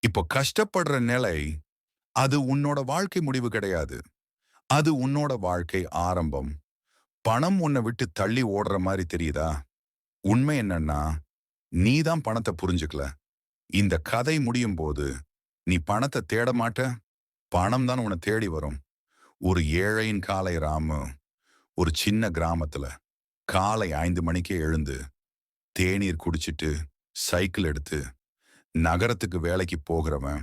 இப்போ கஷ்டப்படுற நிலை, அது உன்னோட வாழ்க்கை முடிவு கிடையாது. அது உன்னோட வாழ்க்கை ஆரம்பம். பணம் உன்னை விட்டு தள்ளி ஓடுற மாரி தெரியுதா? உண்மை என்னன்னா, நீ தான் பணத்த புரிஞ்சுக்கல. இந்த கதை முடியும்போது, நீ பணத்த தேட மாட்ட, பணம் தான் உன்னை தேடி வரும். ஒரு ஏழையின் காலை ராமு, ஒரு சின்ன கிராமத்துல, காலை 5 மணிக்கே எழுந்து, தேநீர் குடிச்சிட்டு, சைக்கிள் எடுத்து, நகரத்துக்கு வேலைக்கு போகிறவன்,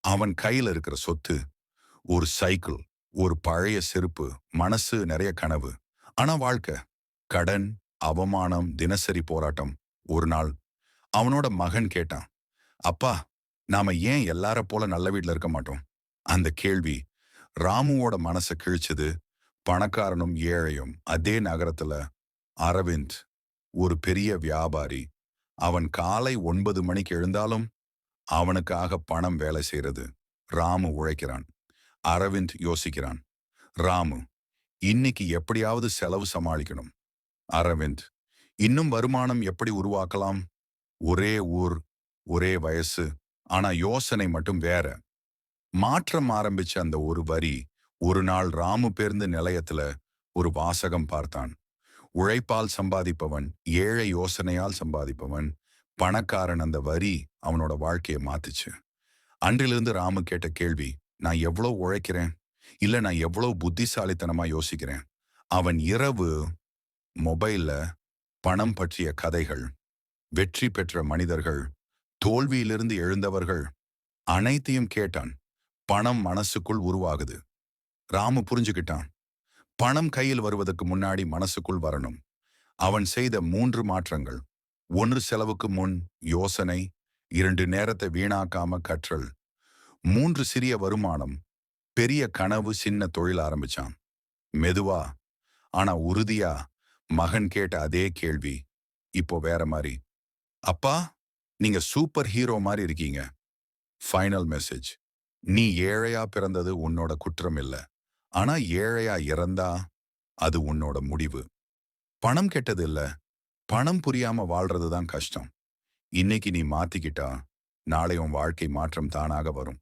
அவன் கையில இருக்கிற சொத்து, ஒரு சைக்கிள், ஒரு பழைய செருப்பு, மனசு நெறைய கனவு. ஆனா வாழ்க்கை, கடன், அவமானம், தினசரி போராட்டம். ஒரு நாள் அவனோட மகன் கேட்டான், அப்பா, நாம ஏன் எல்லார போல நல்ல வீட்ல இருக்க மாட்டோம்? அந்த கேள்வி ராமுவோட மனச கிழிச்சது. பணக்காரனும் ஏழையும் அதே நகரத்துல. அரவிந்த் ஒரு பெரிய வியாபாரி. அவன் காலை 9 மணிக்கு எழுந்தாலும் அவனுக்காக பணம் வேலை செய்யறது. ராமு உழைக்கிறான். அரவிந்த் யோசிக்கிறான். ராமு இன்னைக்கு எப்படியாவது செலவு சமாளிக்கணும். அரவிந்த் இன்னும் வருமானம் எப்படி உருவாக்கலாம்? ஒரே ஊர், ஒரே வயசு, ஆனா யோசனை மட்டும் வேற. மாற்றம் ஆரம்பிச்ச அந்த ஒரு வரி, ஒரு நாள் ராமு பேருந்து நிலையத்துல ஒரு வாசகம் பார்த்தான். உழைப்பால் சம்பாதிப்பவன், ஏழை யோசனையால் சம்பாதிப்பவன். பணக்காரன். அந்த வரி அவனோட வாழ்க்கையை மாத்துச்சு. அன்றிலிருந்து ராமு கேட்ட கேள்வி, நான் எவ்வளவு உழைக்கிறேன்? இல்ல நான் எவ்வளவு புத்திசாலித்தனமா யோசிக்கிறேன்? அவன் இரவு மொபைல்ல பணம் பற்றிய கதைகள், வெற்றி பெற்ற மனிதர்கள், தோல்வியிலிருந்து எழுந்தவர்கள் அனைத்தையும் கேட்டான். பணம் மனசுக்குள் உருவாகுது. ராமு புரிஞ்சுக்கிட்டான். பணம் கையில் வருவதற்கு முன்னாடி மனசுக்குள் வரணும். அவன் செய்த 3 மாற்றங்கள். 1 செலவுக்கு முன் யோசனை, 2 நேரத்தை வீணாக்காம கற்றல், 3 சிறிய வருமானம், பெரிய கனவு, சின்ன தொழில் ஆரம்பிச்சான். மெதுவா, ஆனா உறுதியா. மகன் கேட்ட அதே கேள்வி இப்போ வேற மாதிரி. அப்பா, நீங்க சூப்பர் ஹீரோ மாதிரி இருக்கீங்க. ஃபைனல் மெசேஜ், நீ ஏழையா பிறந்தது உன்னோட குற்றம் இல்ல. ஆனா ஏழையா இறந்தா அது உன்னோட முடிவு. பணம் கெட்டது இல்ல, பணம் புரியாம வாழ்றது தான் கஷ்டம். இன்னைக்கு நீ மாத்திக்கிட்டா, நாளை உன் வாழ்க்கை மாற்றம் தானாக வரும்.